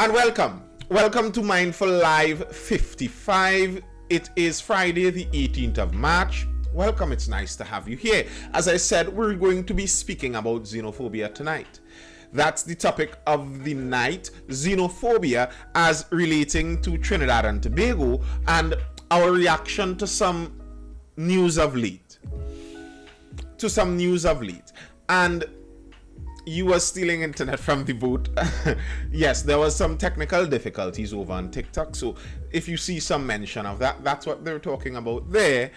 And welcome to Mindful Live 55. It is Friday the 18th of March. Welcome, it's nice to have you here. As I said, we're going to be speaking about xenophobia tonight. That's the topic of the night, xenophobia as relating to Trinidad and Tobago and our reaction to some news of late. And you were stealing internet from the boat. Yes, there was some technical difficulties over on TikTok. So if you see some mention of that, that's what they're talking about there.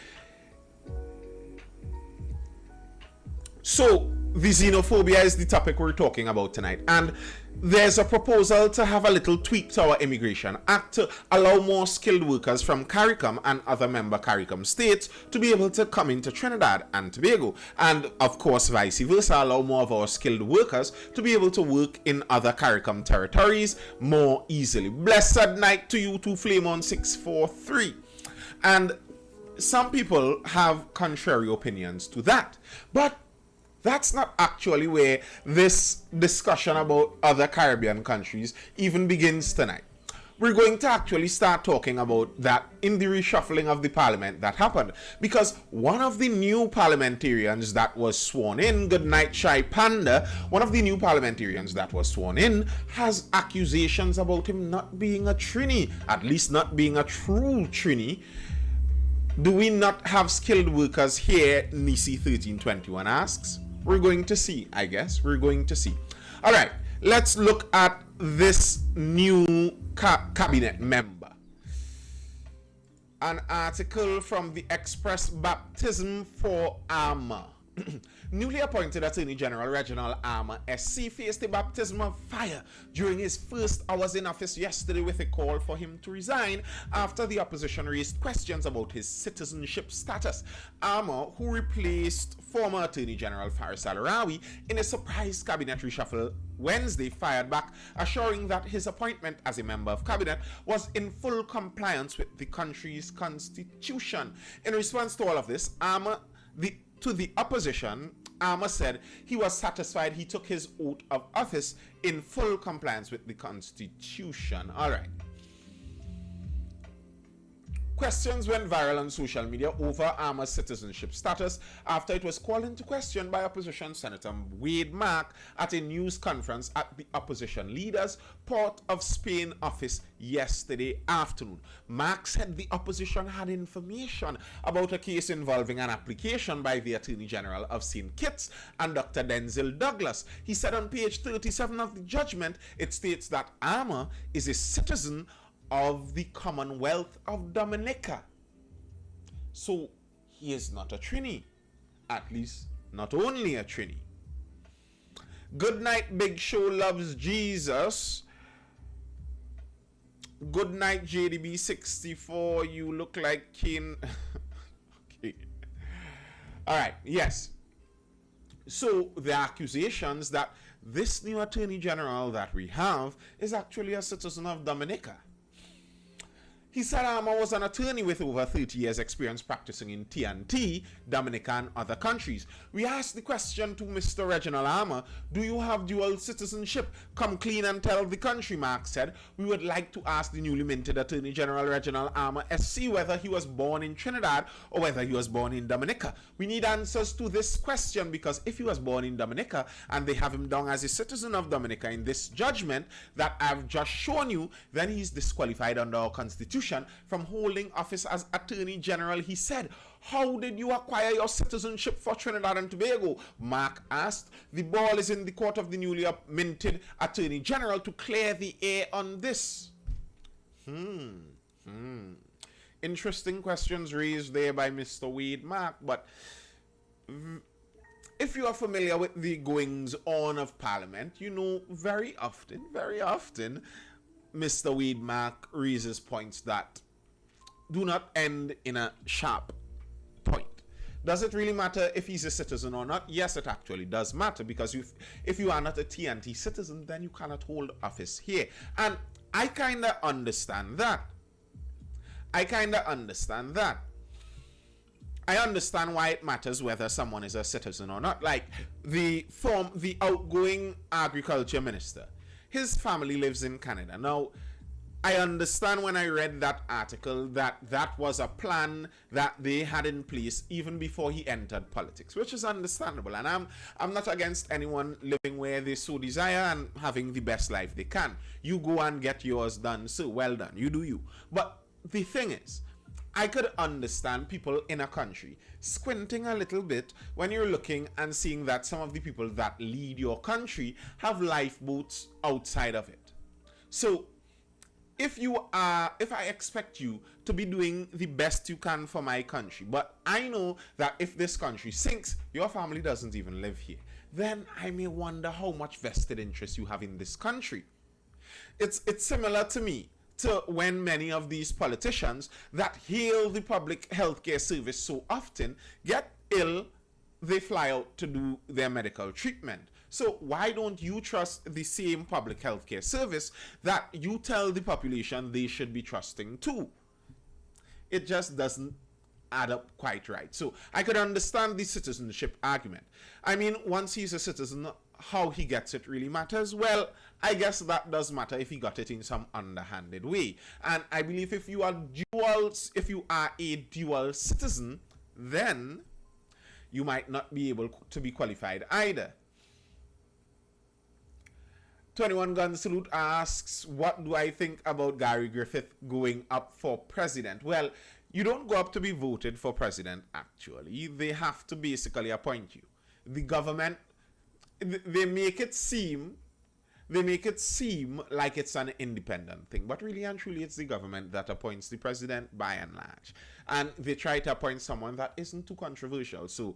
So the xenophobia is the topic we're talking about tonight. And there's a proposal to have a little tweak to our Immigration Act to allow more skilled workers from CARICOM and other member CARICOM states to be able to come into Trinidad and Tobago. And of course, vice versa, allow more of our skilled workers to be able to work in other CARICOM territories more easily. Blessed night to you, to Flame on 643. And some people have contrary opinions to that. But that's not actually where this discussion about other Caribbean countries even begins tonight. We're going to actually start talking about that in the reshuffling of the parliament that happened. Because one of the new parliamentarians that was sworn in, good night Shy Panda, one of the new parliamentarians that was sworn in has accusations about him not being a Trini, at least not being a true Trini. Do we not have skilled workers here? Nisi 1321 asks. We're going to see, I guess. We're going to see. All right, let's look at this new cabinet member. An article from the Express, Baptism for Armor. Newly appointed Attorney General Reginald Armour SC faced a baptism of fire during his first hours in office yesterday with a call for him to resign after the opposition raised questions about his citizenship status. Armour, who replaced former Attorney General Faris Al-Rawi in a surprise cabinet reshuffle Wednesday, fired back, assuring that his appointment as a member of cabinet was in full compliance with the country's constitution. In response to all of this, to the opposition, Armour said he was satisfied he took his oath of office in full compliance with the Constitution. All right. Questions went viral on social media over Armour's citizenship status after it was called into question by opposition Senator Wade Mark at a news conference at the opposition leader's Port of Spain office yesterday afternoon. Mark said the opposition had information about a case involving an application by the Attorney General of St. Kitts and Dr. Denzil Douglas. He said on page 37 of the judgment, it states that Armour is a citizen of the Commonwealth of Dominica. So he is not a Trini. At least not only a Trini. Good night, Big Show loves Jesus. Good night, JDB64. You look like King. Okay. All right. Yes. So the accusations that this new Attorney General that we have is actually a citizen of Dominica. He said Armour was an attorney with over 30 years experience practicing in TNT, Dominica and other countries. We asked the question to Mr. Reginald Armour, do you have dual citizenship? Come clean and tell the country, Mark said. We would like to ask the newly minted Attorney General Reginald Armour SC whether he was born in Trinidad or whether he was born in Dominica. We need answers to this question because if he was born in Dominica and they have him down as a citizen of Dominica in this judgment that I've just shown you, then he's disqualified under our constitution from holding office as Attorney General, he said. How did you acquire your citizenship for Trinidad and Tobago? Mark asked. The ball is in the court of the newly minted Attorney General to clear the air on this. Interesting questions raised there by Mr. Wade Mark, but if you are familiar with the goings on of Parliament, you know very often, Mr. Wade Mark raises points that do not end in a sharp point. Does it really matter if he's a citizen or not? Yes, it actually does matter because if you are not a TNT citizen, then you cannot hold office here. And I kind of understand that. I understand why it matters whether someone is a citizen or not. Like the outgoing agriculture minister, his family lives in Canada. Now, I understand when I read that article that was a plan that they had in place even before he entered politics, which is understandable. And I'm not against anyone living where they so desire and having the best life they can. You go and get yours done, so well done. You do you. But the thing is, I could understand people in a country squinting a little bit when you're looking and seeing that some of the people that lead your country have lifeboats outside of it. So if I expect you to be doing the best you can for my country, but I know that if this country sinks, your family doesn't even live here, then I may wonder how much vested interest you have in this country. It's similar to me to when many of these politicians that hail the public healthcare service so often get ill, they fly out to do their medical treatment. So why don't you trust the same public healthcare service that you tell the population they should be trusting too? It just doesn't add up quite right. So I could understand the citizenship argument. I mean, once he's a citizen, how he gets it really matters. Well, I guess that does matter if he got it in some underhanded way. And I believe if you are a dual citizen, then you might not be able to be qualified either. 21 Gun Salute asks, what do I think about Gary Griffith going up for president? Well, you don't go up to be voted for president, actually. They have to basically appoint you. The government, they make it seem like it's an independent thing, but really and truly it's the government that appoints the president by and large. And they try to appoint someone that isn't too controversial. So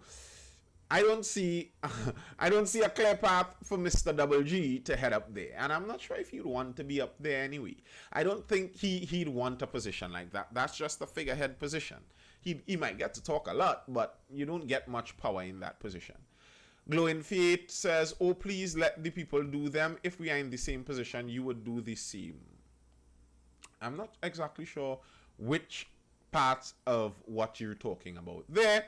I don't see a clear path for Mr. Double G to head up there. And I'm not sure if he'd want to be up there anyway. I don't think he'd want a position like that. That's just a figurehead position. He might get to talk a lot, but you don't get much power in that position. Glowing Fate says, oh, please let the people do them. If we are in the same position, you would do the same. I'm not exactly sure which parts of what you're talking about there.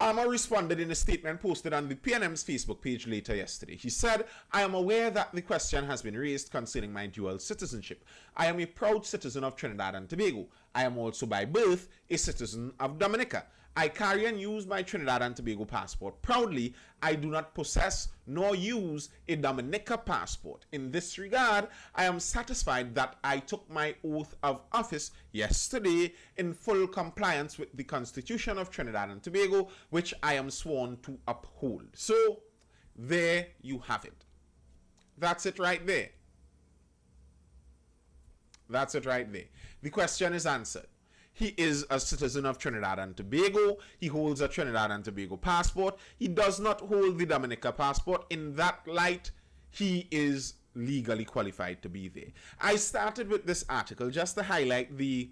Armour responded in a statement posted on the PNM's Facebook page later yesterday. He said, I am aware that the question has been raised concerning my dual citizenship. I am a proud citizen of Trinidad and Tobago. I am also by birth a citizen of Dominica. I carry and use my Trinidad and Tobago passport proudly. I do not possess nor use a Dominica passport. In this regard, I am satisfied that I took my oath of office yesterday in full compliance with the Constitution of Trinidad and Tobago, which I am sworn to uphold. So, there you have it. That's it right there. That's it right there. The question is answered. He is a citizen of Trinidad and Tobago. He holds a Trinidad and Tobago passport. He does not hold the Dominica passport. In that light, he is legally qualified to be there. I started with this article just to highlight the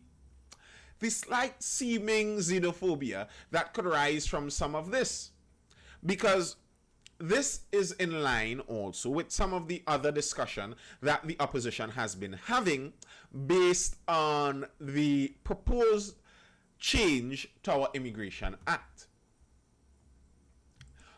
slight seeming xenophobia that could rise from some of this. Because this is in line also with some of the other discussion that the opposition has been having based on the proposed change to our Immigration Act.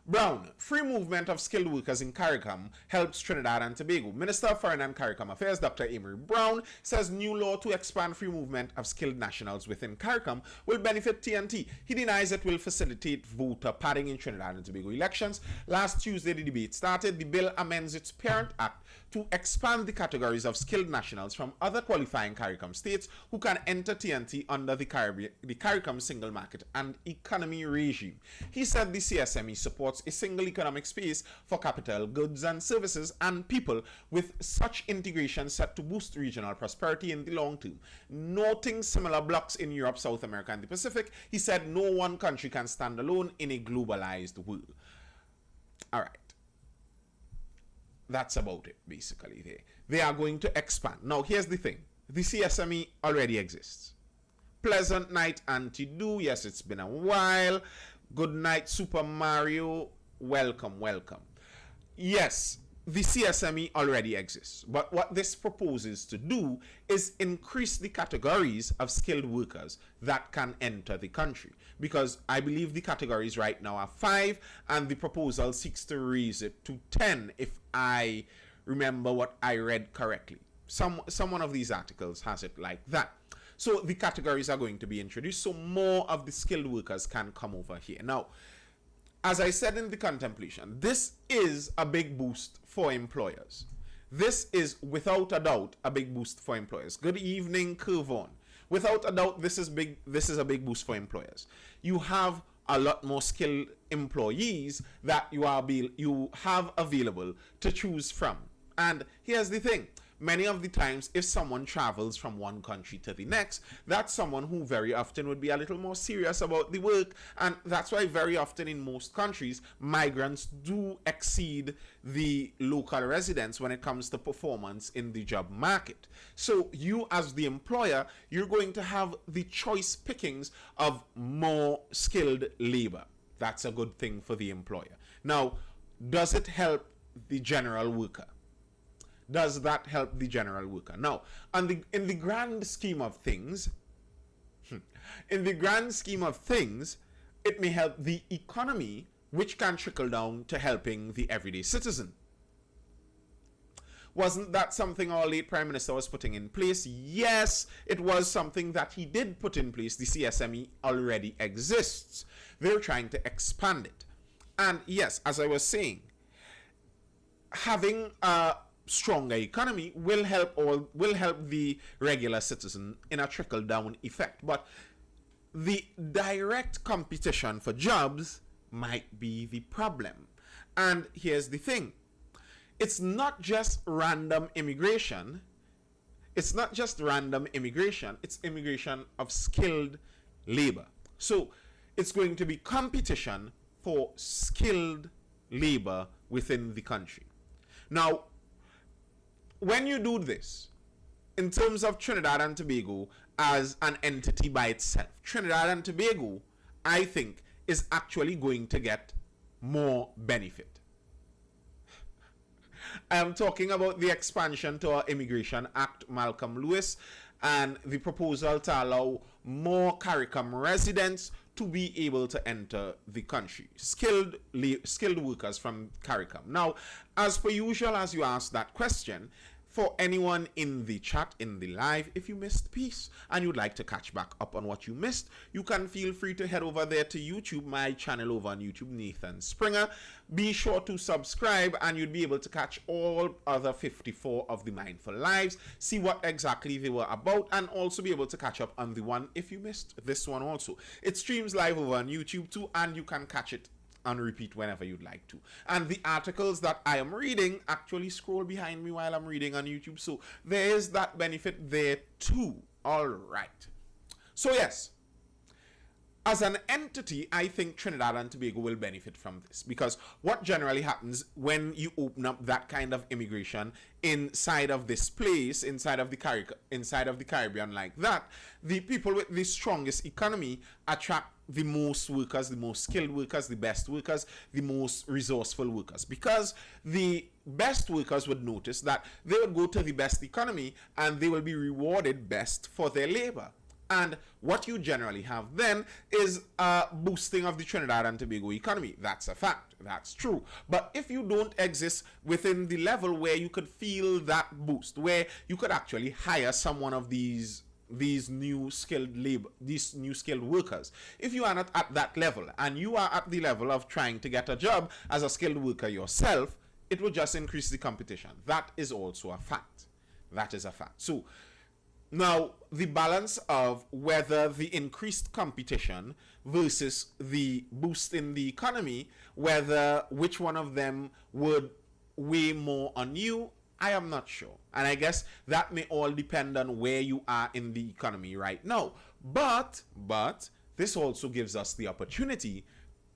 Brown, free movement of skilled workers in CARICOM helps Trinidad and Tobago. Minister of Foreign and CARICOM Affairs, Dr. Amory Brown, says new law to expand free movement of skilled nationals within CARICOM will benefit TNT. He denies it will facilitate voter padding in Trinidad and Tobago elections. Last Tuesday, the debate started. The bill amends its parent act to expand the categories of skilled nationals from other qualifying CARICOM states who can enter TNT under the CARICOM single market and economy regime. He said the CSME supports a single economic space for capital, goods and services and people, with such integration set to boost regional prosperity in the long term. Noting similar blocks in Europe, South America and the Pacific, he said no one country can stand alone in a globalized world. Alright. That's about it, basically. They are going to expand. Now, here's the thing. The CSME already exists. Pleasant night, Auntie Do. Yes, it's been a while. Good night, Super Mario. Welcome, welcome. Yes, the CSME already exists. But what this proposes to do is increase the categories of skilled workers that can enter the country. Because I believe the categories right now are 5, and the proposal seeks to raise it to 10, if I remember what I read correctly. One of these articles has it like that. So the categories are going to be introduced, so more of the skilled workers can come over here. Now, as I said in the contemplation, this is a big boost for employers. This is without a doubt a big boost for employers. Good evening, Curvon. Without a doubt, this is a big boost for employers. You have a lot more skilled employees that you have available to choose from. And here's the thing. Many of the times, if someone travels from one country to the next, that's someone who very often would be a little more serious about the work. And that's why very often in most countries, migrants do exceed the local residents when it comes to performance in the job market. So you as the employer, you're going to have the choice pickings of more skilled labor. That's a good thing for the employer. Now, does it help the general worker? Does that help the general worker? Now, in the grand scheme of things, it may help the economy, which can trickle down to helping the everyday citizen. Wasn't that something our late Prime Minister was putting in place? Yes, it was something that he did put in place. The CSME already exists. They're trying to expand it. And yes, as I was saying, having a stronger economy will help the regular citizen in a trickle down effect, but the direct competition for jobs might be the problem. And here's the thing, it's not just random immigration, it's immigration of skilled labor. So it's going to be competition for skilled labor within the country. Now, when you do this, in terms of Trinidad and Tobago as an entity by itself, Trinidad and Tobago, I think, is actually going to get more benefit. I am talking about the expansion to our Immigration Act, Malcolm Lewis, and the proposal to allow more CARICOM residents to be able to enter the country. Skilled workers from CARICOM. Now, as per usual, as you asked that question, for anyone in the chat, in the live, if you missed peace and you'd like to catch back up on what you missed, you can feel free to head over there to YouTube, my channel over on YouTube, Nathan Springer. Be sure to subscribe and you'll be able to catch all other 54 of the Mindful Lives, see what exactly they were about, and also be able to catch up on the one if you missed this one also. It streams live over on YouTube too, and you can catch it and repeat whenever you'd like to. And the articles that I am reading actually scroll behind me while I'm reading on YouTube, so there is that benefit there too. All right. So yes, as an entity, I think Trinidad and Tobago will benefit from this, because what generally happens when you open up that kind of immigration inside of this place, inside of the Caribbean like that, the people with the strongest economy attract the most workers, the most skilled workers, the best workers, the most resourceful workers, because the best workers would notice that they would go to the best economy and they will be rewarded best for their labor. And what you generally have then is a boosting of the Trinidad and Tobago economy. That's a fact. That's true. But if you don't exist within the level where you could feel that boost, where you could actually hire someone of these new skilled workers, if you are not at that level and you are at the level of trying to get a job as a skilled worker yourself, it will just increase the competition. That is also a fact. That is a fact. So now, the balance of whether the increased competition versus the boost in the economy, which one of them would weigh more on you, I am not sure. And I guess that may all depend on where you are in the economy right now. But this also gives us the opportunity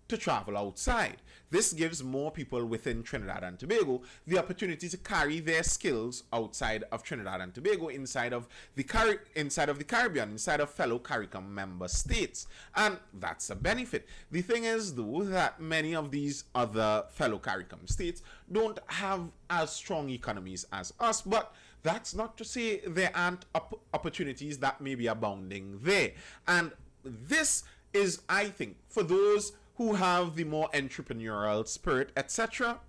to travel outside. This gives more people within Trinidad and Tobago the opportunity to carry their skills outside of Trinidad and Tobago, inside of the Caribbean, inside of fellow CARICOM member states. And that's a benefit. The thing is, though, that many of these other fellow CARICOM states don't have as strong economies as us, but that's not to say there aren't opportunities that may be abounding there. And this is, I think, for those who have the more entrepreneurial spirit, etc.,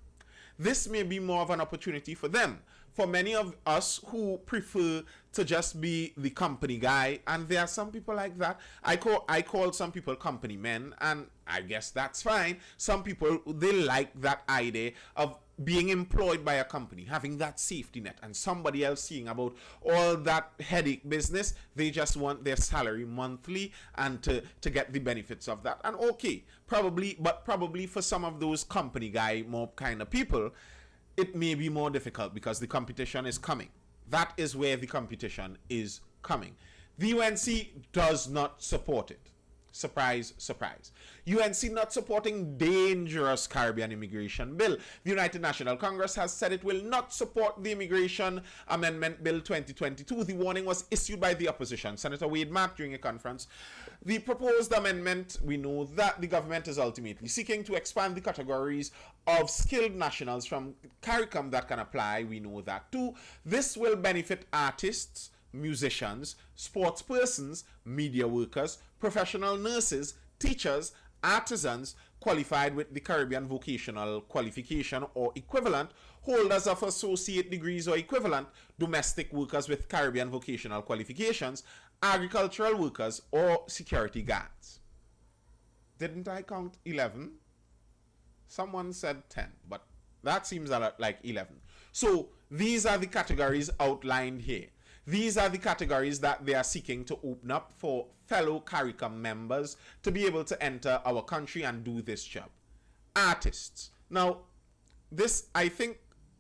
this may be more of an opportunity for them. For many of us who prefer to just be the company guy, and there are some people like that. I call some people company men, and I guess that's fine. Some people, they like that idea of being employed by a company, having that safety net, and somebody else seeing about all that headache business. They just want their salary monthly and to get the benefits of that. And okay, probably for some of those company guy more kind of people, it may be more difficult because the competition is coming. That is where the competition is coming. The UNC does not support it. Surprise, surprise. UNC not supporting dangerous Caribbean immigration bill. The United National Congress has said it will not support the Immigration Amendment Bill 2022. The warning was issued by the opposition, Senator Wade Mark, during a conference. The proposed amendment, we know that the government is ultimately seeking to expand the categories of skilled nationals from CARICOM that can apply. We know that too. This will benefit artists, musicians, sports persons, media workers, professional nurses, teachers, artisans qualified with the Caribbean vocational qualification or equivalent, holders of associate degrees or equivalent, domestic workers with Caribbean vocational qualifications, agricultural workers, or security guards. Didn't I count 11? Someone said 10, but that seems a lot like 11. So these are the categories outlined here. These are the categories that they are seeking to open up for fellow CARICOM members to be able to enter our country and do this job. Artists. Now, this, I think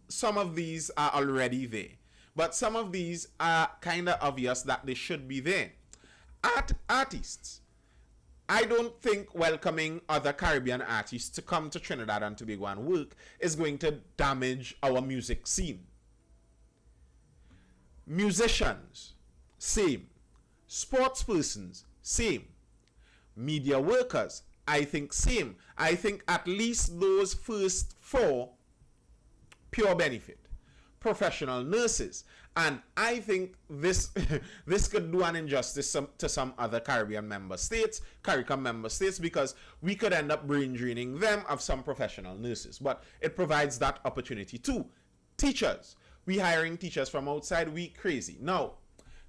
some of these are already there, but some of these are kind of obvious that they should be there. Artists. I don't think welcoming other Caribbean artists to come to Trinidad and Tobago and work is going to damage our music scene. Musicians, same. Sports persons, same. Media workers, I think same. I think at least those first four, pure benefit. Professional nurses, and I think this this could do an injustice to some other Caribbean member states, CARICOM member states, because we could end up brain draining them of some professional nurses. But it provides that opportunity too. Teachers. We hiring teachers from outside, we crazy. Now,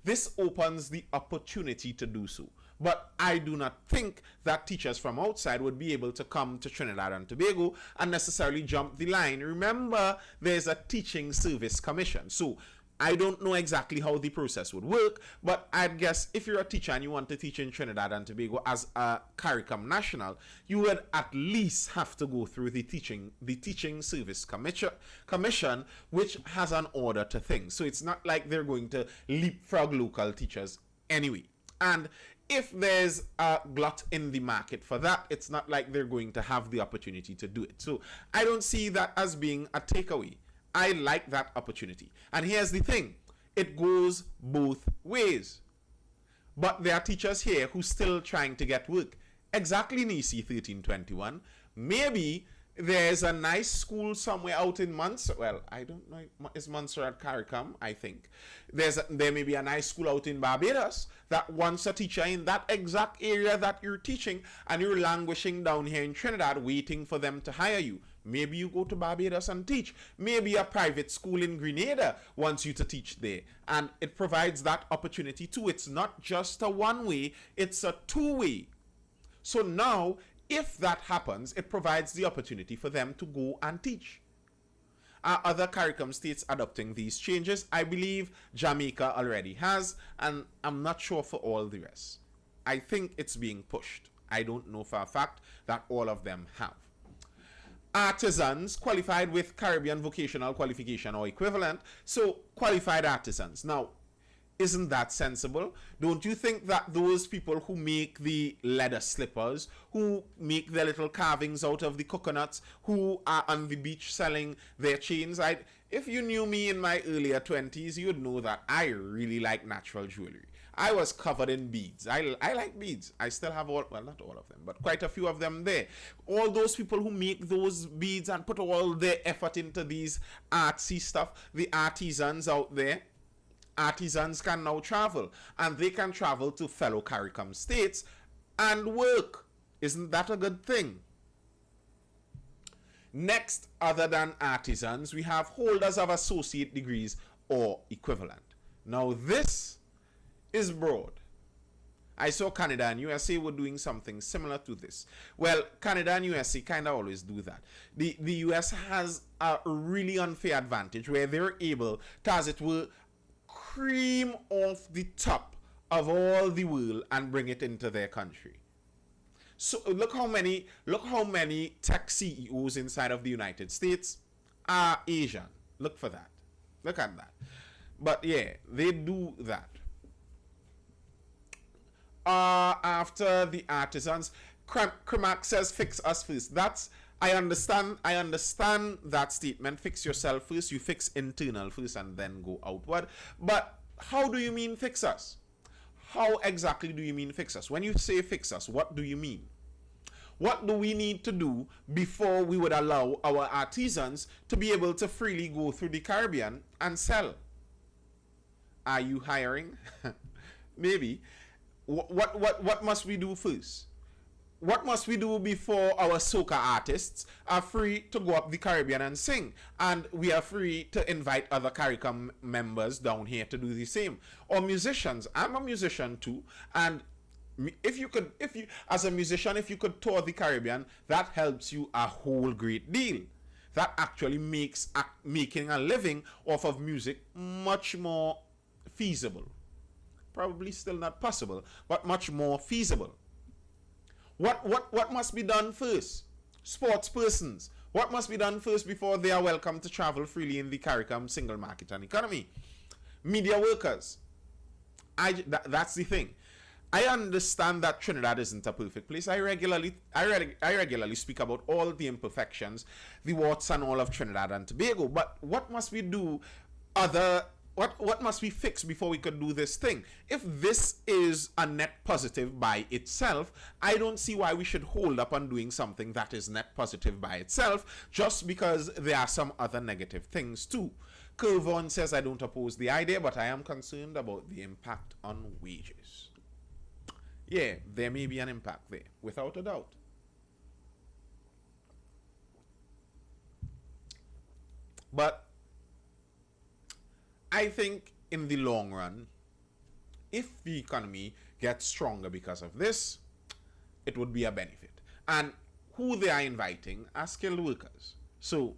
this opens the opportunity to do so. But I do not think that teachers from outside would be able to come to Trinidad and Tobago and necessarily jump the line. Remember, there's a teaching service commission. So I don't know exactly how the process would work, but I'd guess if you're a teacher and you want to teach in Trinidad and Tobago as a CARICOM national, you would at least have to go through the teaching service commission, which has an order to things. So it's not like they're going to leapfrog local teachers anyway. And if there's a glut in the market for that, it's not like they're going to have the opportunity to do it. So I don't see that as being a takeaway. I like that opportunity. And here's the thing. It goes both ways. But there are teachers here who still trying to get work. Exactly, Nisi 1321. Maybe there's a nice school somewhere out in Montserrat. Well, I don't know. Is Montserrat CARICOM? I think. There may be a nice school out in Barbados that wants a teacher in that exact area that you're teaching, and you're languishing down here in Trinidad waiting for them to hire you. Maybe you go to Barbados and teach. Maybe a private school in Grenada wants you to teach there. And it provides that opportunity too. It's not just a one-way, it's a two-way. So now, if that happens, it provides the opportunity for them to go and teach. Are other CARICOM states adopting these changes? I believe Jamaica already has, and I'm not sure for all the rest. I think it's being pushed. I don't know for a fact that all of them have. Artisans qualified with Caribbean vocational qualification or equivalent. So qualified artisans. Now, isn't that sensible? Don't you think that those people who make the leather slippers, who make their little carvings out of the coconuts, who are on the beach selling their chains, if you knew me in my earlier 20s, you'd know that I really like natural jewelry. I was covered in beads. I like beads. I still have all, well, not all of them, but quite a few of them there. All those people who make those beads and put all their effort into these artsy stuff, the artisans out there, artisans can now travel, and they can travel to fellow CARICOM states and work. Isn't that a good thing? Next, other than artisans, we have holders of associate degrees or equivalent. Now, this is broad. I saw Canada and USA were doing something similar to this. Well, Canada and USA kind of always do that. The US has a really unfair advantage where they're able to, as it were, cream off the top of all the world and bring it into their country. So look how many tech CEOs inside of the United States are Asian. Look for that. Look at that. But yeah, they do that. After the artisans, Crimac says fix us first. That's I understand that statement. Fix yourself first. You fix internal first and then go outward. But how do you mean fix us? How exactly do you mean fix us? When you say fix us, what do you mean? What do we need to do before we would allow our artisans to be able to freely go through the Caribbean and sell? Are you hiring? Maybe. What must we do first? What must we do before our soca artists are free to go up the Caribbean and sing, and we are free to invite other CARICOM members down here to do the same? Or musicians. I'm a musician too, and if you as a musician, if you could tour the Caribbean, that helps you a whole great deal. That actually makes making a living off of music much more feasible. Probably still not possible, but much more feasible. What must be done first? Sports persons. What must be done first before they are welcome to travel freely in the CARICOM single market and economy? Media workers. That's the thing. I understand that Trinidad isn't a perfect place. I regularly speak about all the imperfections, the warts and all of Trinidad and Tobago. But what must we do what must we fix before we could do this thing? If this is a net positive by itself, I don't see why we should hold up on doing something that is net positive by itself just because there are some other negative things too. Curvon says, I don't oppose the idea, but I am concerned about the impact on wages. Yeah, there may be an impact there, without a doubt. But I think in the long run, if the economy gets stronger because of this, it would be a benefit. And who they are inviting are skilled workers. So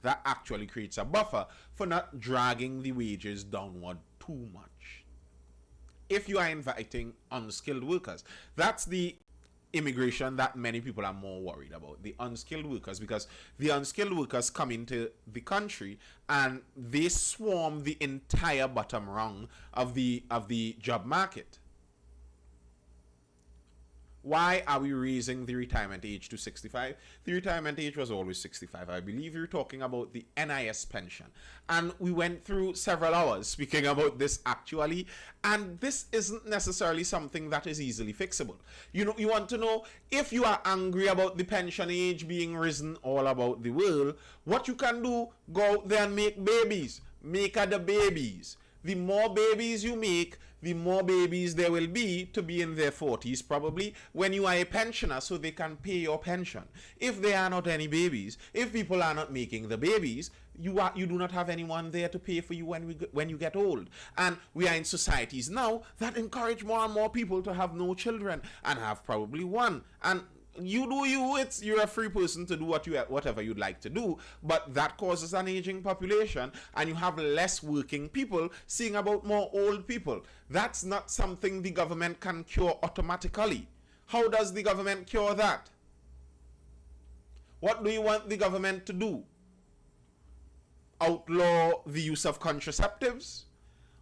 that actually creates a buffer for not dragging the wages downward too much. If you are inviting unskilled workers, that's the immigration that many people are more worried about, the unskilled workers, because the unskilled workers come into the country and they swarm the entire bottom rung of the job market. Why are we raising the retirement age to 65? The retirement age was always 65. I believe you're talking about the NIS pension. And we went through several hours speaking about this actually. And this isn't necessarily something that is easily fixable. You know, you want to know if you are angry about the pension age being risen all about the world, what you can do, go out there and make babies. Make other babies. The more babies you make, the more babies there will be to be in their 40s probably when you are a pensioner, so they can pay your pension. If there are not any babies, if people are not making the babies, you do not have anyone there to pay for you when you get old. And we are in societies now that encourage more and more people to have no children and have probably one. And you do you, you're a free person to do whatever you'd like to do, but that causes an aging population and you have less working people seeing about more old people. That's not something the government can cure automatically. How does the government cure that? What do you want the government to do? Outlaw the use of contraceptives?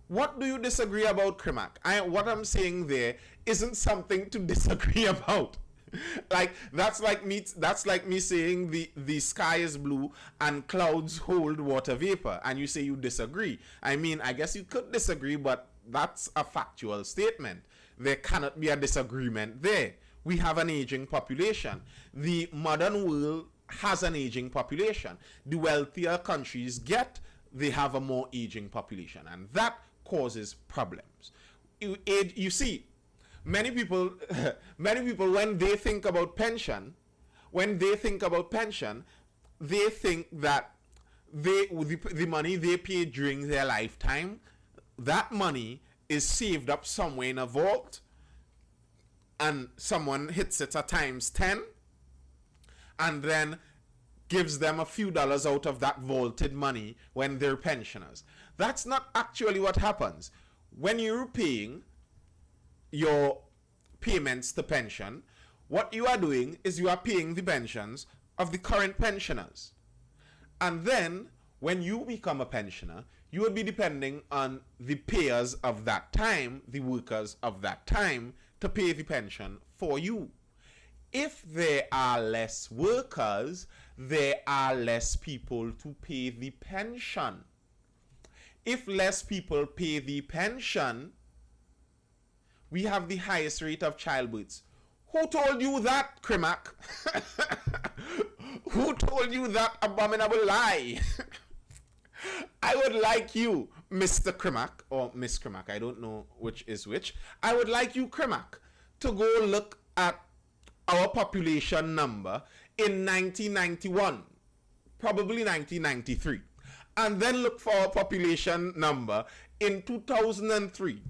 What do you disagree about, Crimac? What I'm saying there isn't something to disagree about. Like that's like me saying the sky is blue and clouds hold water vapor, and you say you disagree. I mean, I guess you could disagree, but that's a factual statement. There cannot be a disagreement there. We have an aging population. The modern world has an aging population. The wealthier countries they have a more aging population, and that causes problems. You see, many people when they think about pension, they think that the money they pay during their lifetime, that money is saved up somewhere in a vault, and someone hits it at times 10 and then gives them a few dollars out of that vaulted money when they're pensioners. That's not actually what happens. When you're paying your payments to pension, what you are doing is you are paying the pensions of the current pensioners. And then when you become a pensioner, you will be depending on the payers of that time, the workers of that time, to pay the pension for you. If there are less workers, there are less people to pay the pension. If less people pay the pension, we have the highest rate of childbirths. Who told you that, Crimac? Who told you that abominable lie? I would like you, Mr. Crimac, or Miss Crimac, I don't know which is which. I would like you, Crimac, to go look at our population number in 1991, probably 1993, and then look for our population number in 2003,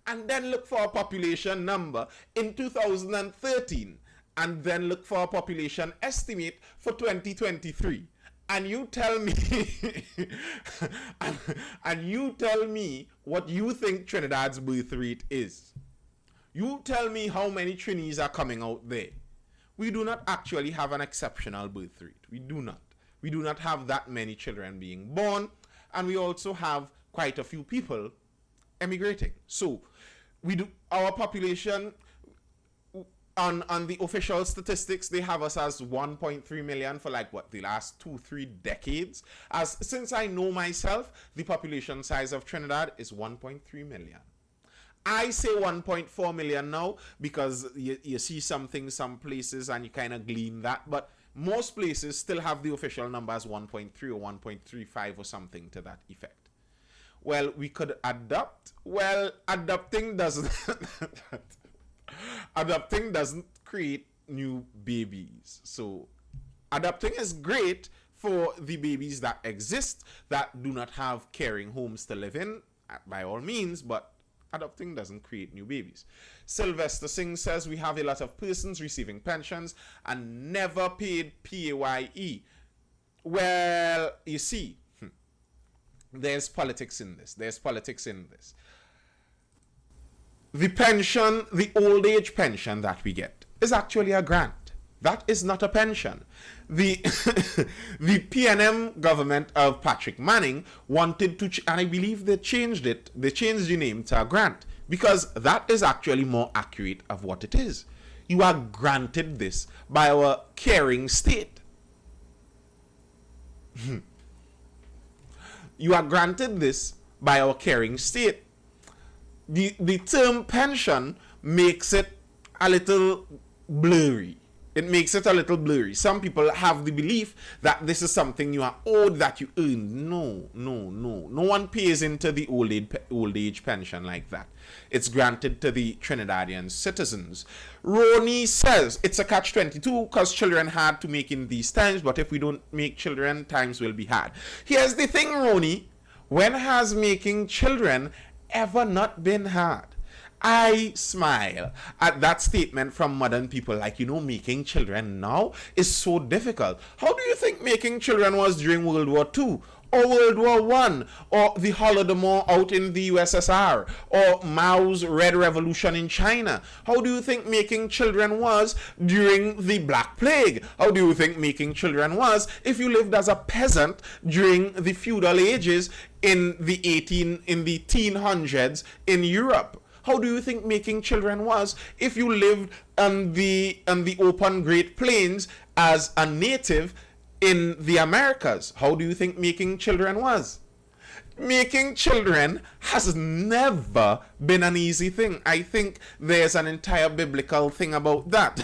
and then look for our population number in 2013, and then look for our population estimate for 2023. And you tell me and you tell me what you think Trinidad's birth rate is. You tell me how many Trinis are coming out there. We do not actually have an exceptional birth rate. We do not. We do not have that many children being born, and we also have quite a few people emigrating. So we do, our population, on the official statistics, they have us as 1.3 million for like what, the last 2-3 decades. Since I know myself, the population size of Trinidad is 1.3 million. I say 1.4 million now because you see some things, some places, and you kind of glean that, but most places still have the official number as 1.3 or 1.35 or something to that effect. Well, we could adopt. Well, adopting doesn't adopting doesn't create new babies. So adopting is great for the babies that exist that do not have caring homes to live in, by all means, but adopting doesn't create new babies. Sylvester Singh says we have a lot of persons receiving pensions and never paid PAYE. Well, you see, there's politics in this. There's politics in this. The pension, the old age pension that we get, is actually a grant. That is not a pension. The the PNM government of Patrick Manning wanted to, and I believe they changed it. They changed the name to a grant because that is actually more accurate of what it is. You are granted this by our caring state. You are granted this by our caring state. The term pension makes it a little blurry. It makes it a little blurry. Some people have the belief that this is something you are owed, that you earn. No. No one pays into the old age pension like that. It's granted to the Trinidadian citizens. Roni says it's a catch-22 because children hard to make in these times, but if we don't make children, times will be hard. Here's the thing, Roni. When has making children ever not been hard? I smile at that statement from modern people, like, making children now is so difficult. How do you think making children was during World War II or World War I or the Holodomor out in the USSR or Mao's Red Revolution in China? How do you think making children was during the Black Plague? How do you think making children was if you lived as a peasant during the feudal ages in the 1800s in Europe? How do you think making children was if you lived on the open Great Plains as a native in the Americas? How do you think making children was? Making children has never been an easy thing. I think there's an entire biblical thing about that.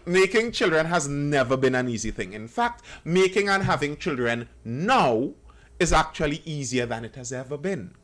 Making children has never been an easy thing. In fact, making and having children now is actually easier than it has ever been.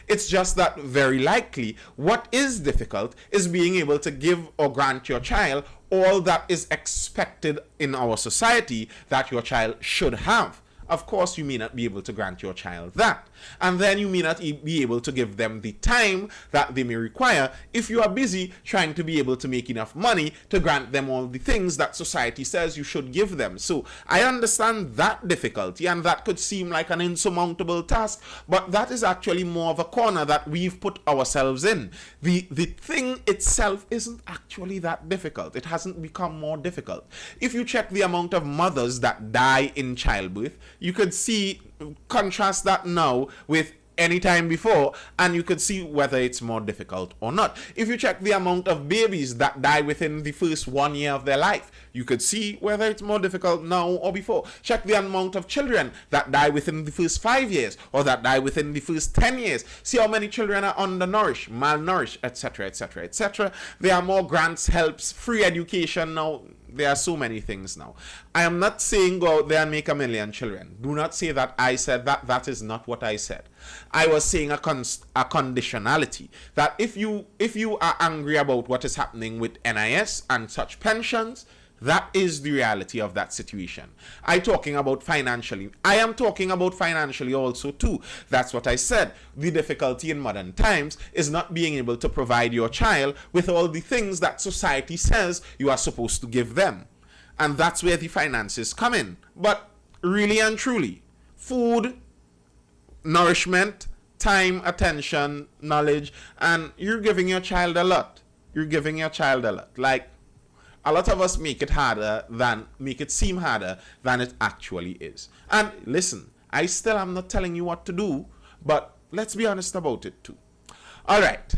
It's just that very likely what is difficult is being able to give or grant your child all that is expected in our society that your child should have. Of course, you may not be able to grant your child that. And then you may not be able to give them the time that they may require if you are busy trying to be able to make enough money to grant them all the things that society says you should give them. So I understand that difficulty, and that could seem like an insurmountable task, but that is actually more of a corner that we've put ourselves in. The thing itself isn't actually that difficult. It hasn't become more difficult. If you check the amount of mothers that die in childbirth, you could see, contrast that now with any time before, and you could see whether it's more difficult or not. If you check the amount of babies that die within the first 1 year of their life, you could see whether it's more difficult now or before. Check the amount of children that die within the first 5 years or that die within the first 10 years. See how many children are undernourished, malnourished, etc., etc., etc. There are more grants, helps, free education now. There are so many things now. I am not saying go out there and make 1 million children. Do not say that I said that. That is not what I said. I was saying a conditionality. That if you are angry about what is happening with NIS and such pensions, that is the reality of that situation. I'm talking about financially. I am talking about financially also too. That's what I said. The difficulty in modern times is not being able to provide your child with all the things that society says you are supposed to give them. And that's where the finances come in. But really and truly, food, nourishment, time, attention, knowledge, and you're giving your child a lot. You're giving your child a lot. Like, a lot of us make it seem harder than it actually is. And listen, I still am not telling you what to do, but let's be honest about it too. All right.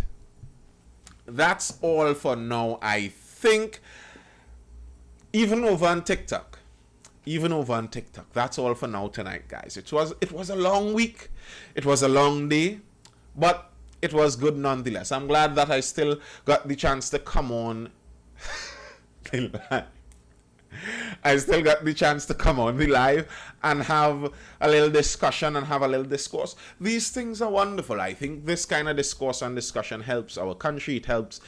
That's all for now, I think. Even over on TikTok. That's all for now tonight, guys. It was a long week. It was a long day, but it was good nonetheless. I'm glad that I still got the chance to come on. I still got the chance to come on the live and have a little discussion and have a little discourse. These things are wonderful. I think this kind of discourse and discussion helps our country. It helps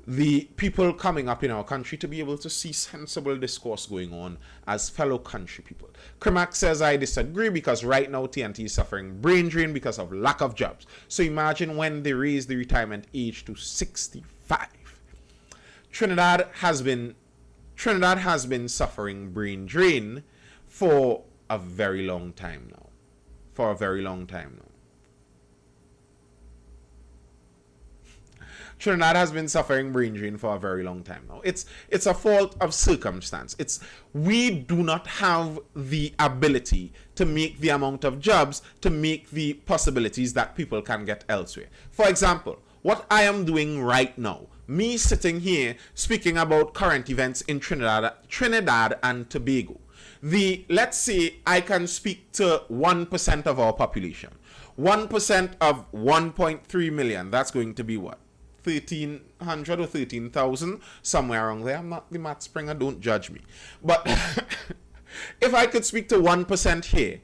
the people coming up in our country to be able to see sensible discourse going on as fellow country people. Krimak says, I disagree because right now TNT is suffering brain drain because of lack of jobs. So imagine when they raise the retirement age to 65. Trinidad has been suffering brain drain for a very long time now. Trinidad has been suffering brain drain for a very long time now. It's a fault of circumstance. We do not have the ability to make the amount of jobs to make the possibilities that people can get elsewhere. For example, what I am doing right now, me sitting here speaking about current events in Trinidad and Tobago. Let's say I can speak to 1% of our population. 1% of 1.3 million. That's going to be what? 1,300 or 13,000, somewhere around there. I'm not the math springer, don't judge me. But if I could speak to 1% here,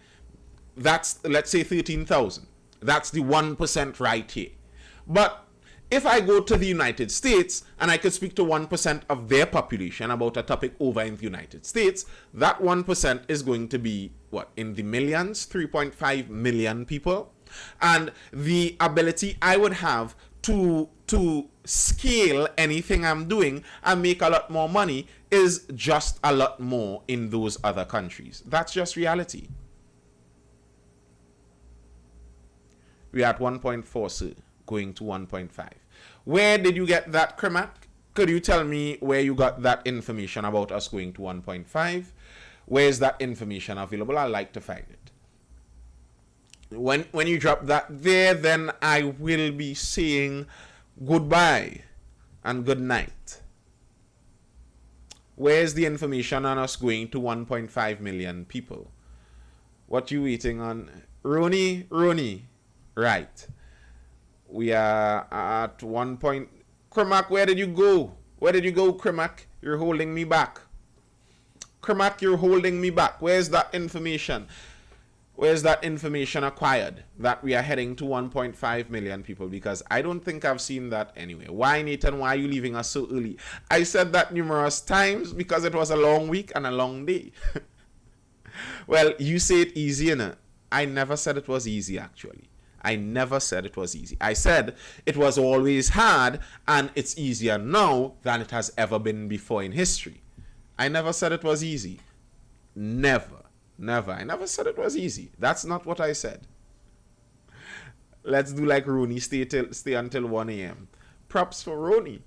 that's, let's say, 13,000. That's the 1% right here. But if I go to the United States and I could speak to 1% of their population about a topic over in the United States, that 1% is going to be, what, in the millions? 3.5 million people. And the ability I would have to scale anything I'm doing and make a lot more money is just a lot more in those other countries. That's just reality. We're at 1.4, sir, going to 1.5. Where did you get that, Kremat? Could you tell me where you got that information about us going to 1.5? Where is that information available? I'd like to find it. When you drop that there, then I will be saying goodbye and good night. Where's the information on us going to 1.5 million people? What you waiting on? Roni. Right. We are at 1 point. Kremak, where did you go? Where did you go, Kremak? You're holding me back. Kremak, you're holding me back. Where's that information? Where's that information acquired that we are heading to 1.5 million people? Because I don't think I've seen that anywhere. Why, Nathan? Why are you leaving us so early? I said that numerous times because it was a long week and a long day. Well, you say it easy, innit? I never said it was easy, actually. I never said it was easy. I said it was always hard and it's easier now than it has ever been before in history. I never said it was easy. Never. Never. I never said it was easy. That's not what I said. Let's do like Rooney. Stay until 1 a.m. Props for Rooney.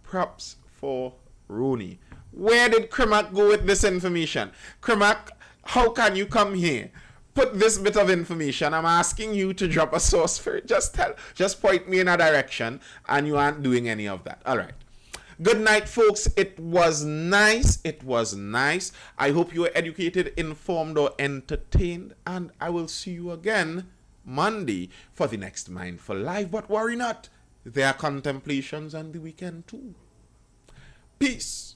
Props for Rooney. Where did Crimac go with this information? Crimac, how can you come here? Put this bit of information. I'm asking you to drop a source for it. Just point me in a direction, and you aren't doing any of that. All right. Good night, folks. It was nice. It was nice. I hope you were educated, informed, or entertained. And I will see you again Monday for the next Mindful Live. But worry not. There are contemplations on the weekend too. Peace.